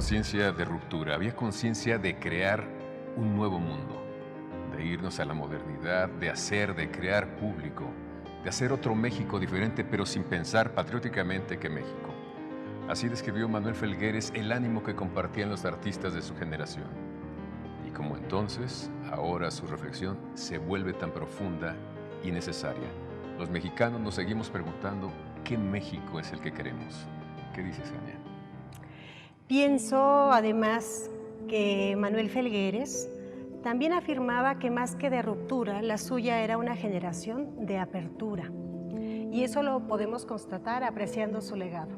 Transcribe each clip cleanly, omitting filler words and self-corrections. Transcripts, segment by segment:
conciencia de ruptura, había conciencia de crear un nuevo mundo, de irnos a la modernidad, de crear público, de hacer otro México diferente, pero sin pensar patrióticamente que México. Así describió Manuel Felgueres el ánimo que compartían los artistas de su generación. Y como entonces, ahora su reflexión se vuelve tan profunda y necesaria. Los mexicanos nos seguimos preguntando qué México es el que queremos. ¿Qué dices, Ania? Pienso, además, que Manuel Felgueres también afirmaba que más que de ruptura, la suya era una generación de apertura. Y eso lo podemos constatar apreciando su legado.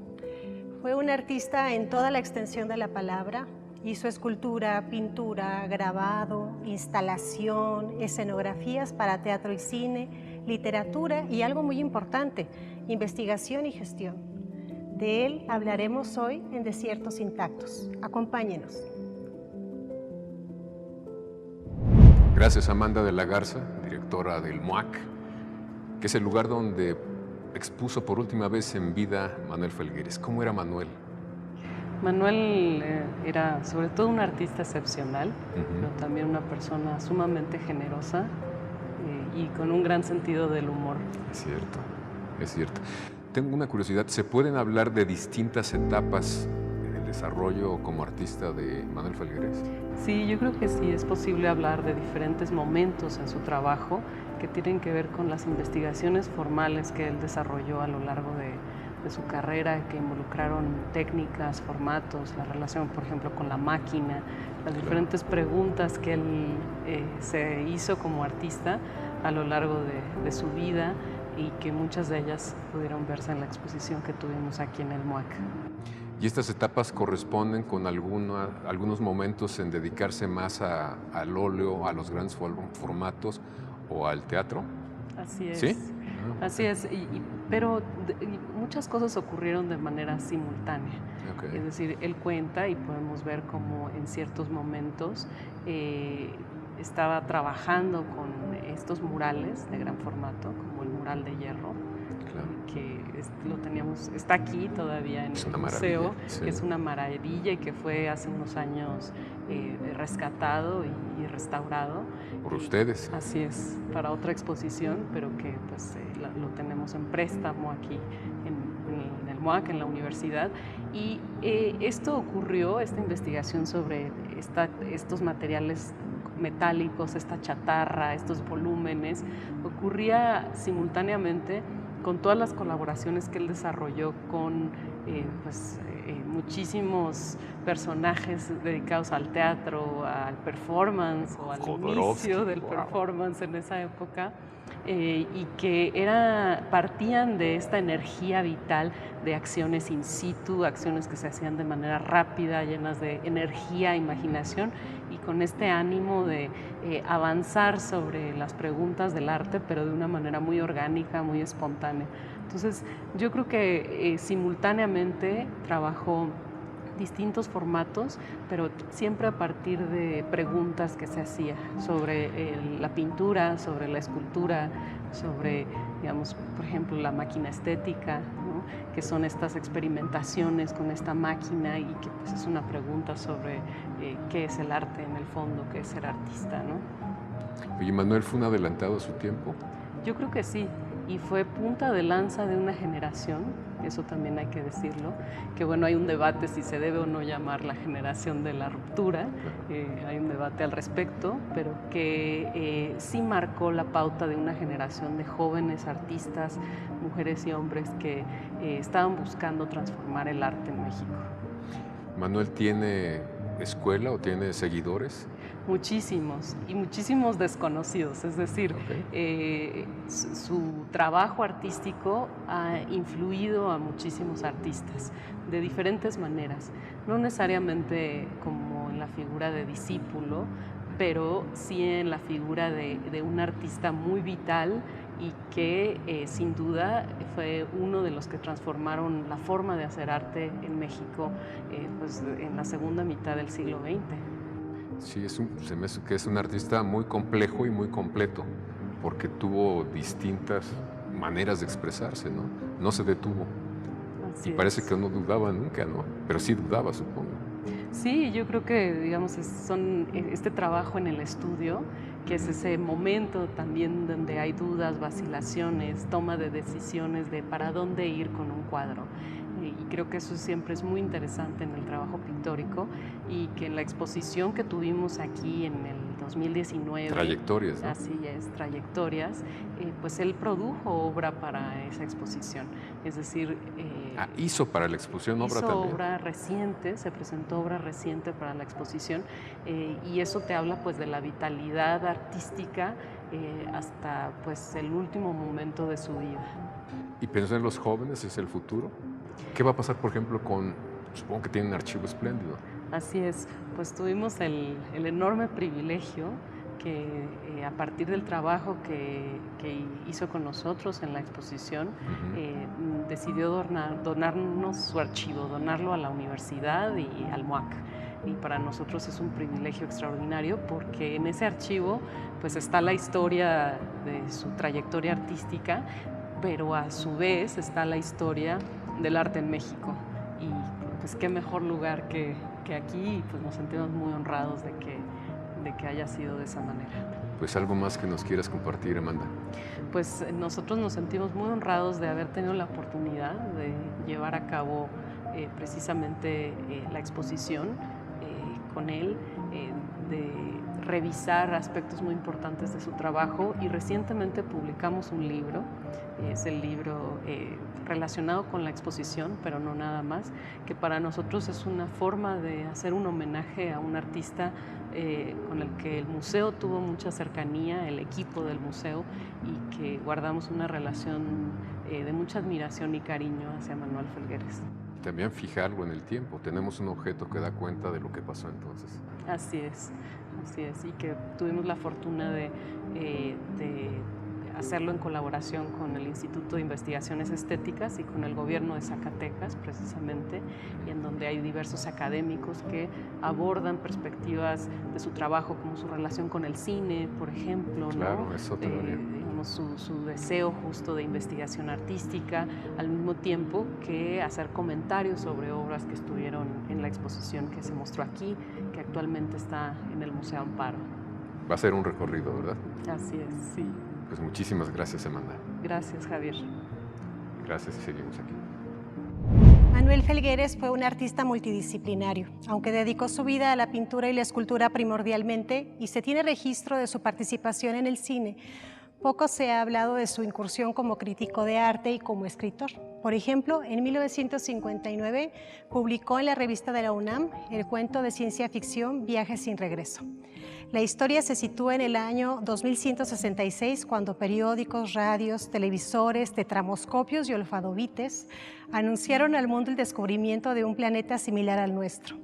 Fue un artista en toda la extensión de la palabra. Hizo escultura, pintura, grabado, instalación, escenografías para teatro y cine, literatura y algo muy importante, investigación y gestión. De él hablaremos hoy en Desiertos Intactos. Acompáñenos. Gracias, Amanda de la Garza, directora del MUAC, que es el lugar donde expuso por última vez en vida Manuel Felgueres. ¿Cómo era Manuel? Manuel era sobre todo un artista excepcional, pero también una persona sumamente generosa y con un gran sentido del humor. Es cierto, es cierto. Tengo una curiosidad, ¿se pueden hablar de distintas etapas en el desarrollo como artista de Manuel Felgueres? Sí, yo creo que sí es posible hablar de diferentes momentos en su trabajo que tienen que ver con las investigaciones formales que él desarrolló a lo largo de su carrera, que involucraron técnicas, formatos, la relación, por ejemplo, con la máquina, las diferentes preguntas que él se hizo como artista a lo largo de su vida y que muchas de ellas pudieron verse en la exposición que tuvimos aquí en el MUAC. ¿Y estas etapas corresponden con algunos momentos en dedicarse más al óleo, a los grandes formatos o al teatro? Así es. ¿Sí? Así es, pero muchas cosas ocurrieron de manera simultánea. Okay. Es decir, él cuenta y podemos ver cómo en ciertos momentos estaba trabajando con estos murales de gran formato, como el mural de hierro, que lo teníamos, está aquí todavía en el museo, sí. Que es una maravilla y que fue hace unos años rescatado y restaurado. Por ustedes. Así es, para otra exposición, pero que pues lo tenemos en préstamo aquí en el MUAC, en la universidad. Y esto ocurrió, esta investigación sobre estos materiales metálicos, esta chatarra, estos volúmenes, ocurría simultáneamente con todas las colaboraciones que él desarrolló con muchísimos personajes dedicados al teatro, al performance o al inicio del performance en esa época, y que partían de esta energía vital de acciones in situ, acciones que se hacían de manera rápida, llenas de energía, imaginación, y con este ánimo de avanzar sobre las preguntas del arte, pero de una manera muy orgánica, muy espontánea. Entonces, yo creo que simultáneamente trabajó distintos formatos, pero siempre a partir de preguntas que se hacía sobre la pintura, sobre la escultura, sobre, digamos, por ejemplo, la máquina estética, ¿no? Que son estas experimentaciones con esta máquina y que pues, es una pregunta sobre qué es el arte en el fondo, qué es ser artista, ¿no? Oye, ¿Manuel fue un adelantado a su tiempo? Yo creo que sí, y fue punta de lanza de una generación, eso también hay que decirlo, que bueno, hay un debate si se debe o no llamar la generación de la ruptura, hay un debate al respecto, pero que sí marcó la pauta de una generación de jóvenes artistas, mujeres y hombres que estaban buscando transformar el arte en México. ¿Manuel tiene escuela o tiene seguidores? Muchísimos, y muchísimos desconocidos, es decir, su trabajo artístico ha influido a muchísimos artistas de diferentes maneras, no necesariamente como en la figura de discípulo, pero sí en la figura de un artista muy vital y que sin duda fue uno de los que transformaron la forma de hacer arte en México pues, en la segunda mitad del siglo XX. Sí, se me hace que es un artista muy complejo y muy completo, porque tuvo distintas maneras de expresarse, ¿no? No se detuvo. Así y parece es. que no dudaba nunca, ¿no? Pero sí dudaba, supongo. Sí, yo creo que, digamos, este trabajo en el estudio, que es ese momento también donde hay dudas, vacilaciones, toma de decisiones de para dónde ir con un cuadro. Y creo que eso siempre es muy interesante en el trabajo pictórico y que en la exposición que tuvimos aquí en el 2019. Trayectorias, ¿no? Así es, trayectorias, pues él produjo obra para esa exposición. Es decir, hizo para la exposición obra hizo también. obra reciente, se presentó obra reciente para la exposición y eso te habla pues de la vitalidad artística hasta pues el último momento de su vida. ¿Y pensó en los jóvenes? ¿Es el futuro? ¿Qué va a pasar, por ejemplo, supongo que tiene un archivo espléndido? Así es, pues tuvimos el enorme privilegio que a partir del trabajo que hizo con nosotros en la exposición, decidió donarnos su archivo, donarlo a la universidad y al MUAC. Y para nosotros es un privilegio extraordinario porque en ese archivo pues está la historia de su trayectoria artística, pero a su vez está la historia del arte en México. Y pues qué mejor lugar que aquí, y pues nos sentimos muy honrados de que haya sido de esa manera. Pues algo más que nos quieras compartir, Amanda. Pues nosotros nos sentimos muy honrados de haber tenido la oportunidad de llevar a cabo precisamente la exposición con él, de revisar aspectos muy importantes de su trabajo y recientemente publicamos un libro, es el libro relacionado con la exposición, pero no nada más, que para nosotros es una forma de hacer un homenaje a un artista con el que el museo tuvo mucha cercanía, el equipo del museo, y que guardamos una relación de mucha admiración y cariño hacia Manuel Felgueres. También fijarlo en el tiempo. Tenemos un objeto que da cuenta de lo que pasó entonces. Así es, y que tuvimos la fortuna de hacerlo en colaboración con el Instituto de Investigaciones Estéticas y con el gobierno de Zacatecas, precisamente, y en donde hay diversos académicos que abordan perspectivas de su trabajo, como su relación con el cine, por ejemplo, claro, ¿no? eso todavía. Su deseo justo de investigación artística, al mismo tiempo que hacer comentarios sobre obras que estuvieron en la exposición que se mostró aquí, que actualmente está en el Museo Amparo. Va a ser un recorrido, ¿verdad? Así es, sí. Pues muchísimas gracias, Amanda. Gracias, Javier. Gracias y seguimos aquí. Manuel Felgueres fue un artista multidisciplinario, aunque dedicó su vida a la pintura y la escultura primordialmente y se tiene registro de su participación en el cine. Poco se ha hablado de su incursión como crítico de arte y como escritor. Por ejemplo, en 1959 publicó en la revista de la UNAM el cuento de ciencia ficción Viaje sin regreso. La historia se sitúa en el año 2166, cuando periódicos, radios, televisores, tetramoscopios y olfadovites anunciaron al mundo el descubrimiento de un planeta similar al nuestro.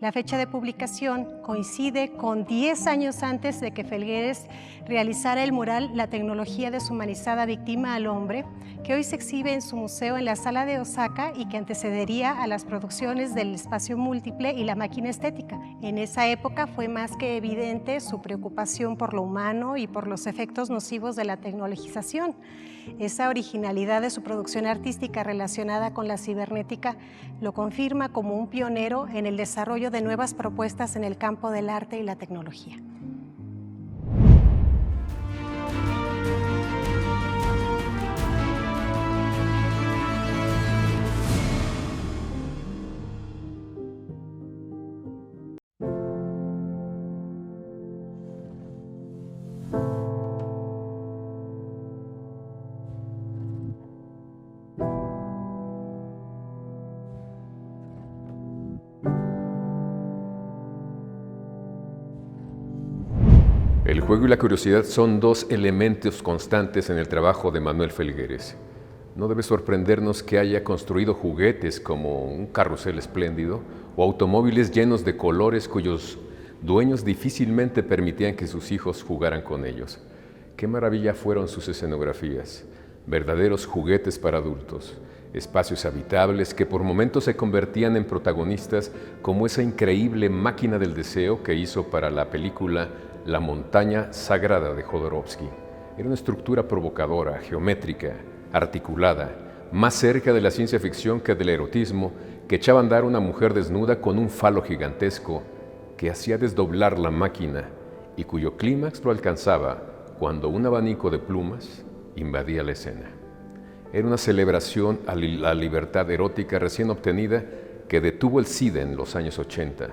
La fecha de publicación coincide con 10 años antes de que Felgueres realizara el mural La tecnología deshumanizada víctima al hombre, que hoy se exhibe en su museo en la sala de Osaka y que antecedería a las producciones del Espacio Múltiple y La máquina estética. En esa época fue más que evidente su preocupación por lo humano y por los efectos nocivos de la tecnologización. Esa originalidad de su producción artística relacionada con la cibernética lo confirma como un pionero en el desarrollo de nuevas propuestas en el campo del arte y la tecnología. El juego y la curiosidad son dos elementos constantes en el trabajo de Manuel Felgueres. No debe sorprendernos que haya construido juguetes como un carrusel espléndido o automóviles llenos de colores cuyos dueños difícilmente permitían que sus hijos jugaran con ellos. Qué maravilla fueron sus escenografías, verdaderos juguetes para adultos, espacios habitables que por momentos se convertían en protagonistas, como esa increíble máquina del deseo que hizo para la película La montaña sagrada de Jodorowsky. Era una estructura provocadora, geométrica, articulada, más cerca de la ciencia ficción que del erotismo, que echaba a andar una mujer desnuda con un falo gigantesco que hacía desdoblar la máquina y cuyo clímax lo alcanzaba cuando un abanico de plumas invadía la escena. Era una celebración a la libertad erótica recién obtenida que detuvo el SIDA en los años 80.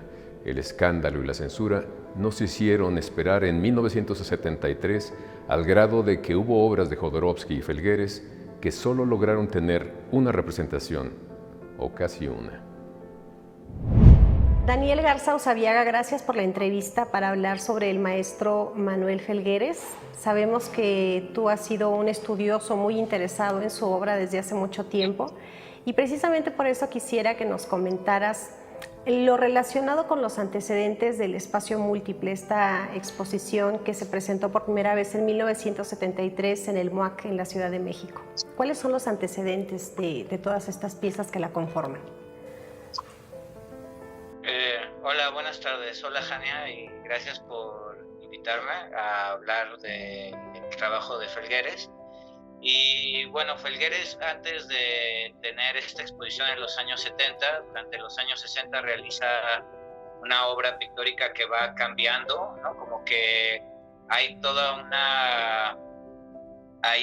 El escándalo y la censura no se hicieron esperar en 1973 al grado de que hubo obras de Jodorowsky y Felgueres que solo lograron tener una representación, o casi una. Daniel Garza Usabiaga, gracias por la entrevista para hablar sobre el maestro Manuel Felgueres. Sabemos que tú has sido un estudioso muy interesado en su obra desde hace mucho tiempo y precisamente por eso quisiera que nos comentaras lo relacionado con los antecedentes del espacio múltiple, esta exposición que se presentó por primera vez en 1973 en el MUAC en la Ciudad de México. ¿Cuáles son los antecedentes de todas estas piezas que la conforman? Hola, buenas tardes. Hola, Jania, y gracias por invitarme a hablar del trabajo de Felgueres. Y bueno, Felgueres, antes de tener esta exposición en los años 70, durante los años 60 realiza una obra pictórica que va cambiando, ¿no? Como que hay toda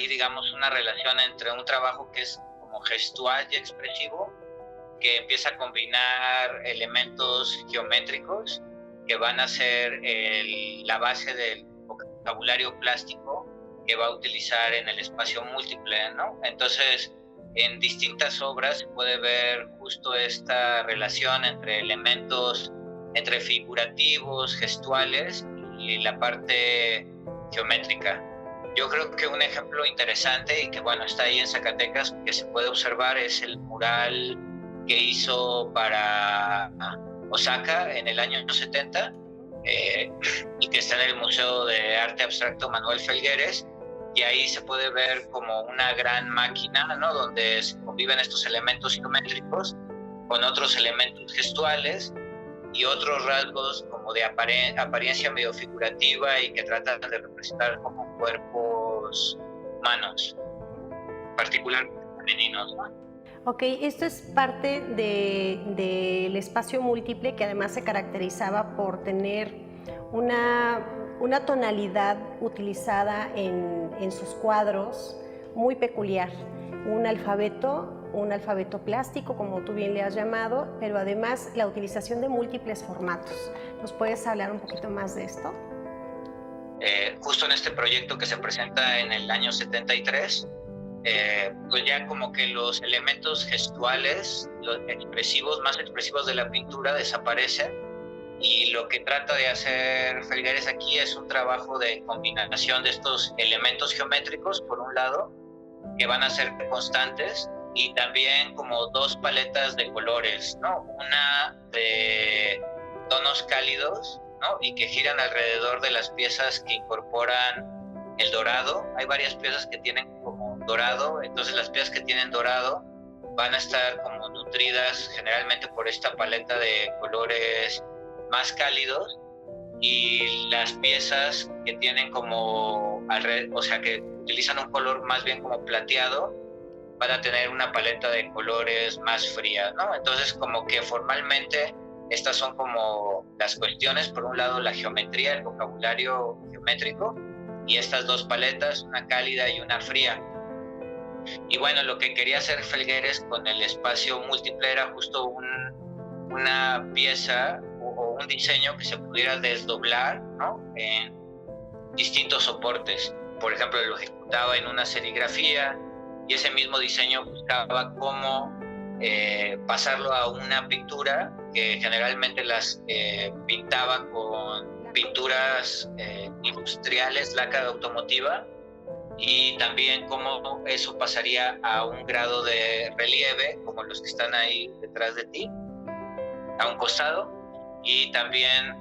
digamos, una relación entre un trabajo que es como gestual y expresivo, que empieza a combinar elementos geométricos que van a ser la base del vocabulario plástico que va a utilizar en el espacio múltiple, ¿no? Entonces, en distintas obras se puede ver justo esta relación entre elementos, entre figurativos, gestuales y la parte geométrica. Yo creo que un ejemplo interesante y que, bueno, está ahí en Zacatecas, que se puede observar, es el mural que hizo para Osaka en el año 70 y que está en el Museo de Arte Abstracto Manuel Felgueres, y ahí se puede ver como una gran máquina, ¿no? Donde conviven estos elementos geométricos con otros elementos gestuales y otros rasgos como de apariencia medio figurativa y que tratan de representar como cuerpos humanos, particularmente femeninos, ¿no? Ok, esto es parte del espacio múltiple que además se caracterizaba por tener una tonalidad utilizada en sus cuadros muy peculiar, un alfabeto plástico, como tú bien le has llamado, pero además la utilización de múltiples formatos. ¿Nos puedes hablar un poquito más de esto? Justo en este proyecto que se presenta en el año 73, pues ya como que los elementos gestuales, los más expresivos de la pintura desaparecen, y lo que trata de hacer Felgueres aquí es un trabajo de combinación de estos elementos geométricos, por un lado, que van a ser constantes, y también como dos paletas de colores, ¿no? Una de tonos cálidos, ¿no? Y que giran alrededor de las piezas que incorporan el dorado. Hay varias piezas que tienen como dorado, entonces las piezas que tienen dorado van a estar como nutridas generalmente por esta paleta de colores más cálidos, y las piezas que tienen como o sea, que utilizan un color más bien como plateado, van a tener una paleta de colores más fría, ¿no? Entonces, como que formalmente estas son como las cuestiones: por un lado la geometría, el vocabulario geométrico, y estas dos paletas, una cálida y una fría. Y bueno, lo que quería hacer Felgueres con el espacio múltiple era justo una pieza o un diseño que se pudiera desdoblar, ¿no? En distintos soportes. Por ejemplo, lo ejecutaba en una serigrafía, y ese mismo diseño buscaba cómo pasarlo a una pintura, que generalmente las pintaba con pinturas industriales, laca automotiva, y también cómo eso pasaría a un grado de relieve, como los que están ahí detrás de ti, a un costado, y también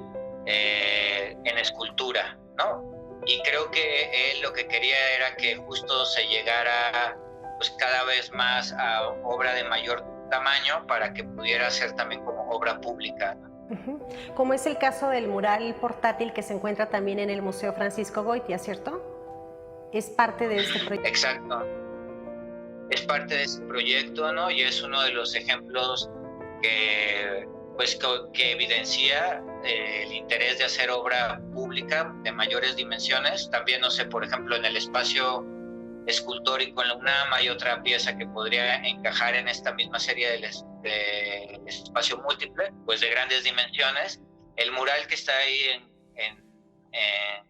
en escultura, ¿no? Y creo que él lo que quería era que justo se llegara pues cada vez más a obra de mayor tamaño para que pudiera ser también como obra pública, ¿no? Como es el caso del mural portátil que se encuentra también en el Museo Francisco Goitia, ¿cierto? Es parte de este proyecto. Exacto. Es parte de este proyecto, ¿no? Y es uno de los ejemplos que evidencia el interés de hacer obra pública de mayores dimensiones. También, no sé, por ejemplo, en el espacio escultórico en la UNAM hay otra pieza que podría encajar en esta misma serie del espacio múltiple, pues de grandes dimensiones. El mural que está ahí en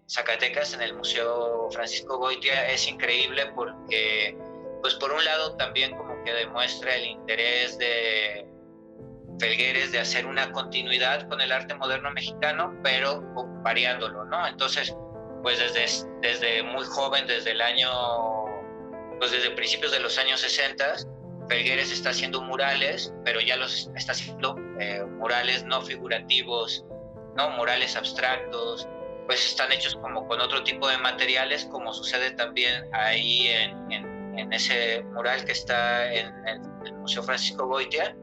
Zacatecas, en el Museo Francisco Goitia, es increíble porque, pues por un lado, también como que demuestra el interés de Felgueres de hacer una continuidad con el arte moderno mexicano, pero variándolo, ¿no? Entonces, pues desde muy joven, desde principios de los años 60, Felgueres está haciendo murales, pero ya los está haciendo murales no figurativos, ¿no? Murales abstractos, pues están hechos como con otro tipo de materiales, como sucede también ahí en ese mural que está en el Museo Francisco Goitia,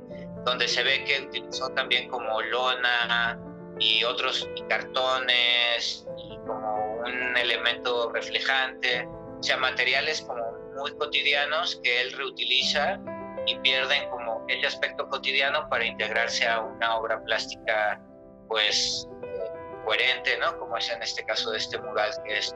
donde se ve que utilizó también como lona y cartones y como un elemento reflejante, o sea, materiales como muy cotidianos que él reutiliza y pierden como ese aspecto cotidiano para integrarse a una obra plástica pues coherente, ¿no? Como es en este caso de este mural que es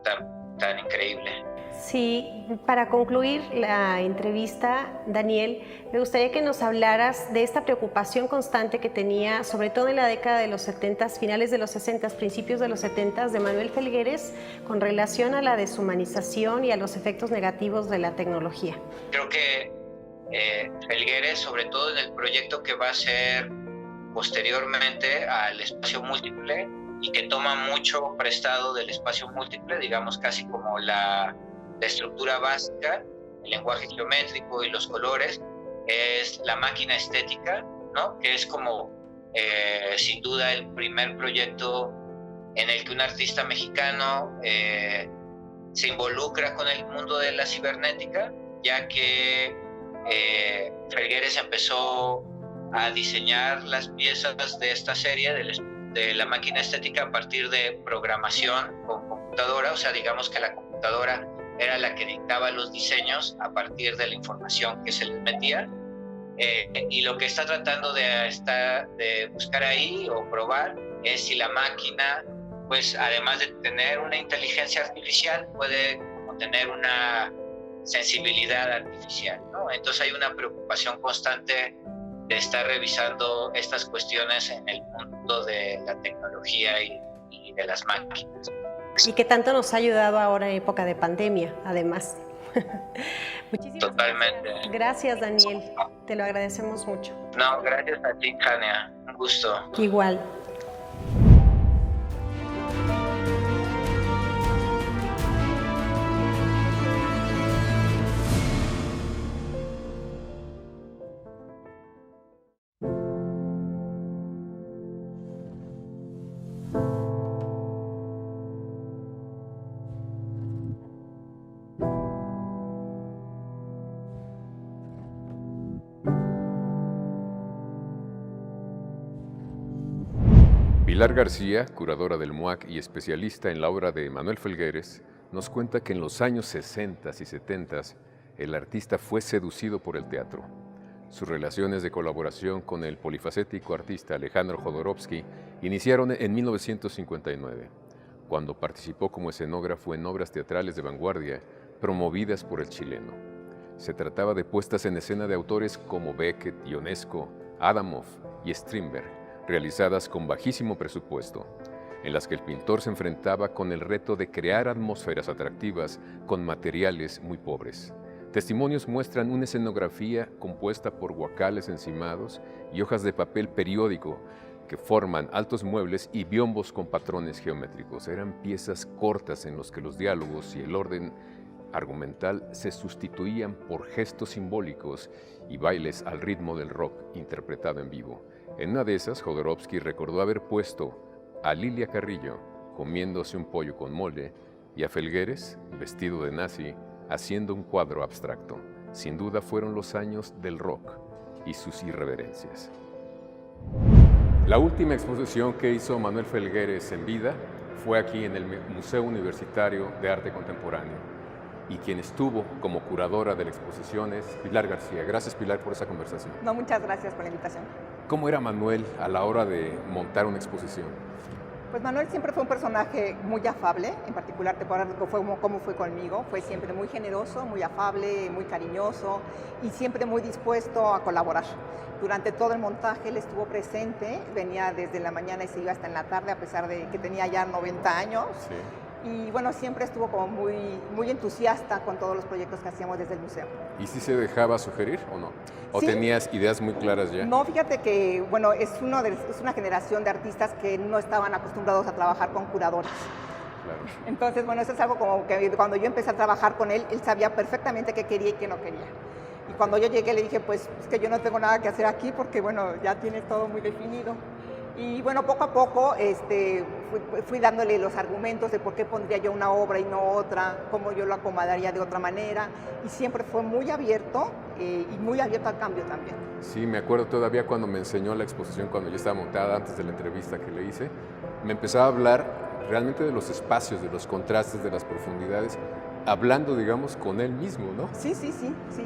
tan increíble. Sí, para concluir la entrevista, Daniel, me gustaría que nos hablaras de esta preocupación constante que tenía, sobre todo en la década de los 70, finales de los 60, principios de los 70, de Manuel Felgueres con relación a la deshumanización y a los efectos negativos de la tecnología. Creo que Felgueres, sobre todo en el proyecto que va a ser posteriormente al espacio múltiple y que toma mucho prestado del espacio múltiple, digamos casi como la estructura básica, el lenguaje geométrico y los colores, es la máquina estética, ¿no? Que es como sin duda el primer proyecto en el que un artista mexicano se involucra con el mundo de la cibernética, ya que Felgueres empezó a diseñar las piezas de esta serie de la máquina estética a partir de programación con computadora, o sea, digamos que la computadora era la que dictaba los diseños a partir de la información que se les metía, y lo que está tratando de buscar ahí o probar es si la máquina, pues además de tener una inteligencia artificial, puede tener una sensibilidad artificial, ¿no? Entonces hay una preocupación constante de estar revisando estas cuestiones en el mundo de la tecnología y de las máquinas. Y que tanto nos ha ayudado ahora en época de pandemia, además. Muchísimas Totalmente. Gracias, Daniel. Te lo agradecemos mucho. No, gracias a ti, Jania. Un gusto. Igual. Pilar García, curadora del MUAC y especialista en la obra de Manuel Felgueres, nos cuenta que en los años 60 y 70 el artista fue seducido por el teatro. Sus relaciones de colaboración con el polifacético artista Alejandro Jodorowsky iniciaron en 1959, cuando participó como escenógrafo en obras teatrales de vanguardia promovidas por el chileno. Se trataba de puestas en escena de autores como Beckett, Ionesco, Adamov y Strindberg, realizadas con bajísimo presupuesto, en las que el pintor se enfrentaba con el reto de crear atmósferas atractivas con materiales muy pobres. Testimonios muestran una escenografía compuesta por guacales encimados y hojas de papel periódico que forman altos muebles y biombos con patrones geométricos. Eran piezas cortas en las que los diálogos y el orden argumental se sustituían por gestos simbólicos y bailes al ritmo del rock interpretado en vivo. En una de esas, Jodorowsky recordó haber puesto a Lilia Carrillo comiéndose un pollo con mole y a Felgueres, vestido de nazi, haciendo un cuadro abstracto. Sin duda fueron los años del rock y sus irreverencias. La última exposición que hizo Manuel Felgueres en vida fue aquí en el Museo Universitario de Arte Contemporáneo. y quien estuvo como curadora de la exposición es Pilar García. Gracias, Pilar, por esa conversación. No, muchas gracias por la invitación. ¿Cómo era Manuel a la hora de montar una exposición? Pues Manuel siempre fue un personaje muy afable, en particular te puedo hablar de cómo fue conmigo, fue siempre muy generoso, muy afable, muy cariñoso y siempre muy dispuesto a colaborar. Durante todo el montaje él estuvo presente, venía desde la mañana y se iba hasta en la tarde, a pesar de que tenía ya 90 años. Sí. Y bueno, siempre estuvo como muy entusiasta con todos los proyectos que hacíamos desde el museo. ¿Y si se dejaba sugerir o no? ¿O sí. tenías ideas muy claras ya? No, fíjate que, bueno, es una generación de artistas que no estaban acostumbrados a trabajar con curadores. Claro. Entonces, bueno, eso es algo como que cuando yo empecé a trabajar con él, él sabía perfectamente qué quería y qué no quería. Y cuando yo llegué le dije, pues es que yo no tengo nada que hacer aquí porque, bueno, ya tienes todo muy definido. Y bueno, poco a poco fui dándole los argumentos de por qué pondría yo una obra y no otra, cómo yo lo acomodaría de otra manera. Y siempre fue muy abierto y muy abierto al cambio también. Sí, me acuerdo todavía cuando me enseñó la exposición, cuando ya estaba montada, antes de la entrevista que le hice, me empezaba a hablar realmente de los espacios, de los contrastes, de las profundidades, hablando, digamos, con él mismo, ¿no? Sí,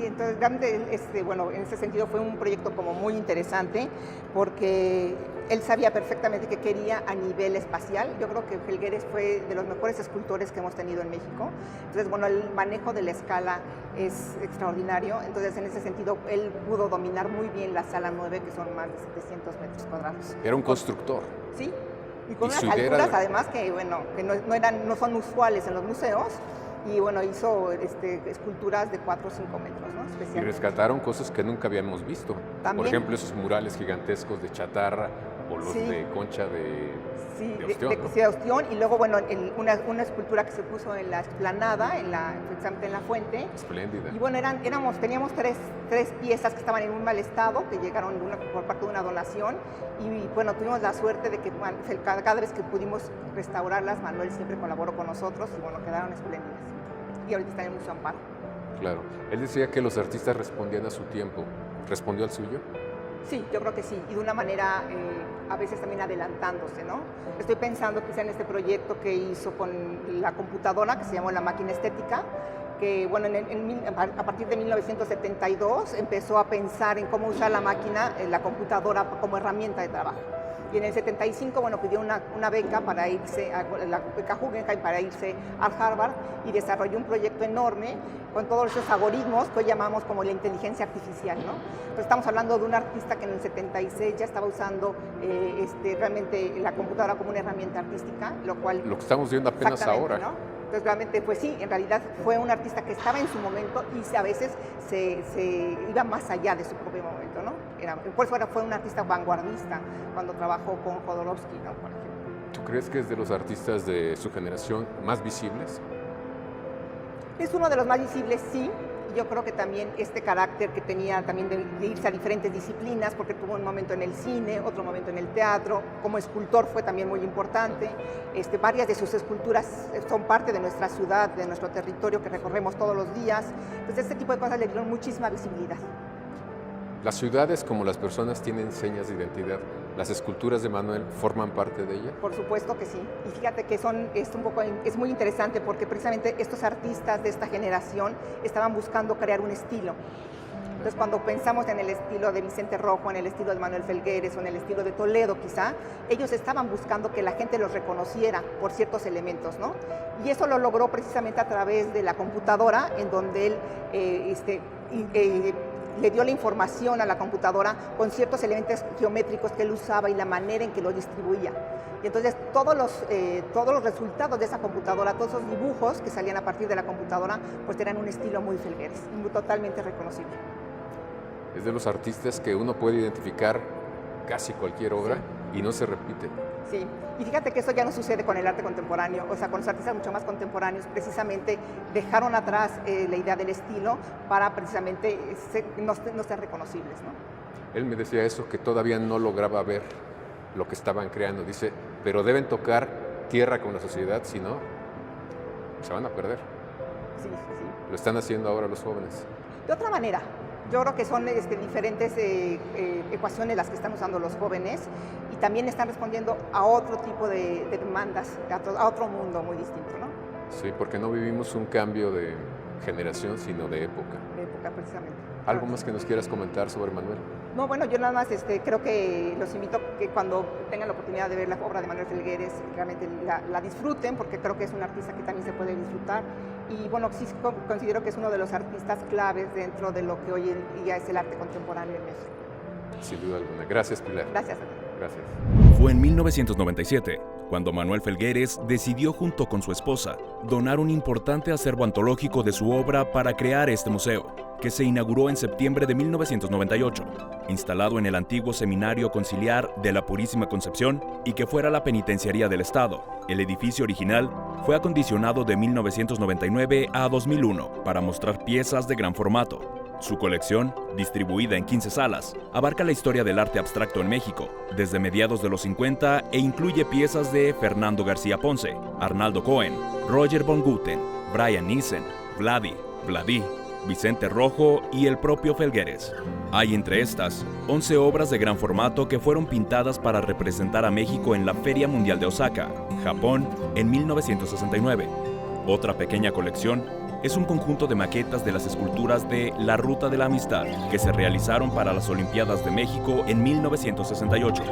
entonces realmente, bueno, en ese sentido fue un proyecto como muy interesante porque él sabía perfectamente qué quería a nivel espacial. Yo creo que Felgueres fue de los mejores escultores que hemos tenido en México. Entonces, bueno, el manejo de la escala es extraordinario. Entonces, en ese sentido, él pudo dominar muy bien la sala 9, que son más de 700 metros cuadrados. Era un constructor. Sí, y con unas alturas además que, bueno, que no son usuales en los museos. Y bueno, hizo esculturas de 4 o 5 metros, ¿no? Y rescataron cosas que nunca habíamos visto. ¿También? Por ejemplo, esos murales gigantescos de chatarra o los de concha de ostión. De ostión. Y luego, bueno, una escultura que se puso en la explanada, precisamente en la fuente. Espléndida. Y bueno, teníamos tres piezas que estaban en un mal estado, que llegaron por parte de una donación. Y bueno, tuvimos la suerte de que cada vez que pudimos restaurarlas, Manuel siempre colaboró con nosotros y bueno, quedaron espléndidas. Y ahorita están en el Museo Amparo. Claro. Él decía que los artistas respondían a su tiempo. ¿Respondió al suyo? Sí, yo creo que sí, y de una manera a veces también adelantándose, ¿no? Estoy pensando quizá en este proyecto que hizo con la computadora, que se llamó La Máquina Estética, que bueno, a partir de 1972 empezó a pensar en cómo usar la máquina, la computadora como herramienta de trabajo. Y en el 75, bueno, pidió una beca para irse a la beca Guggenheim para irse al Harvard y desarrolló un proyecto enorme con todos esos algoritmos que hoy llamamos como la inteligencia artificial, ¿no? Entonces estamos hablando de un artista que en el 76 ya estaba usando realmente la computadora como una herramienta artística, lo cual... Lo que estamos viendo apenas ahora. ¿no? Entonces realmente, pues sí, en realidad fue un artista que estaba en su momento y a veces se iba más allá de su propio momento, ¿no? Por eso fue un artista vanguardista cuando trabajó con Jodorowsky, ¿no? Por ejemplo. ¿Tú crees que es de los artistas de su generación más visibles? Es uno de los más visibles, sí. Yo creo que también este carácter que tenía también de irse a diferentes disciplinas, porque tuvo un momento en el cine, otro momento en el teatro, como escultor fue también muy importante. Varias de sus esculturas son parte de nuestra ciudad, de nuestro territorio que recorremos todos los días. Entonces este tipo de cosas le dieron muchísima visibilidad. Las ciudades, como las personas, tienen señas de identidad. ¿Las esculturas de Manuel forman parte de ella? Por supuesto que sí. Y fíjate que es muy interesante porque precisamente estos artistas de esta generación estaban buscando crear un estilo. Entonces, cuando pensamos en el estilo de Vicente Rojo, en el estilo de Manuel Felgueres o en el estilo de Toledo, quizá, ellos estaban buscando que la gente los reconociera por ciertos elementos, ¿no? Y eso lo logró precisamente a través de la computadora, en donde él le dio la información a la computadora con ciertos elementos geométricos que él usaba y la manera en que los distribuía. Y entonces todos los resultados de esa computadora, todos esos dibujos que salían a partir de la computadora, pues tenían un estilo muy Felgueres, totalmente reconocible. Es de los artistas que uno puede identificar casi cualquier obra y no se repite. Sí, y fíjate que eso ya no sucede con el arte contemporáneo, o sea, con los artistas mucho más contemporáneos, precisamente dejaron atrás la idea del estilo para precisamente no ser reconocibles, ¿no? Él me decía eso, que todavía no lograba ver lo que estaban creando. Dice, pero deben tocar tierra con la sociedad, si no, se van a perder. Sí. Lo están haciendo ahora los jóvenes. De otra manera. Yo creo que son diferentes ecuaciones las que están usando los jóvenes y también están respondiendo a otro tipo de demandas, a otro mundo muy distinto, ¿no? Sí, porque no vivimos un cambio de generación, sino de época. De época, precisamente. ¿Algo más que nos quieras comentar sobre Manuel? No, bueno, yo nada más creo que los invito a que cuando tengan la oportunidad de ver la obra de Manuel Felgueres, realmente la disfruten, porque creo que es un artista que también se puede disfrutar. Y bueno, sí considero que es uno de los artistas claves dentro de lo que hoy en día es el arte contemporáneo en México. Sin duda alguna. Gracias, Pilar. Gracias a ti. Gracias. Fue en 1997 cuando Manuel Felgueres decidió, junto con su esposa, donar un importante acervo antológico de su obra para crear este museo, que se inauguró en septiembre de 1998, instalado en el antiguo Seminario Conciliar de la Purísima Concepción y que fuera la penitenciaría del Estado. El edificio original fue acondicionado de 1999 a 2001 para mostrar piezas de gran formato. Su colección, distribuida en 15 salas, abarca la historia del arte abstracto en México, desde mediados de los 50 e incluye piezas de Fernando García Ponce, Arnaldo Cohen, Roger von Gutten, Brian Nissen, Vladí, Vicente Rojo y el propio Felgueres. Hay entre estas 11 obras de gran formato que fueron pintadas para representar a México en la Feria Mundial de Osaka, Japón, en 1969. Otra pequeña colección es un conjunto de maquetas de las esculturas de La Ruta de la Amistad que se realizaron para las Olimpiadas de México en 1968.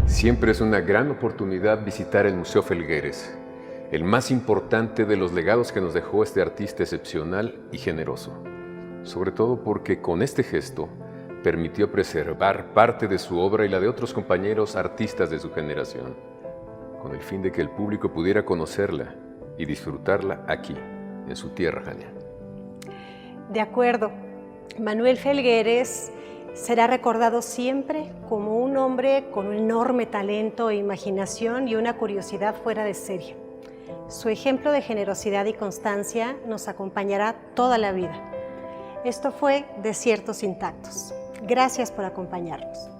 Siempre es una gran oportunidad visitar el Museo Felgueres, el más importante de los legados que nos dejó este artista excepcional y generoso, sobre todo porque con este gesto permitió preservar parte de su obra y la de otros compañeros artistas de su generación, con el fin de que el público pudiera conocerla y disfrutarla aquí, en su tierra, Jania. De acuerdo. Manuel Felgueres será recordado siempre como un hombre con un enorme talento e imaginación y una curiosidad fuera de serie. Su ejemplo de generosidad y constancia nos acompañará toda la vida. Esto fue Desiertos Intactos. Gracias por acompañarnos.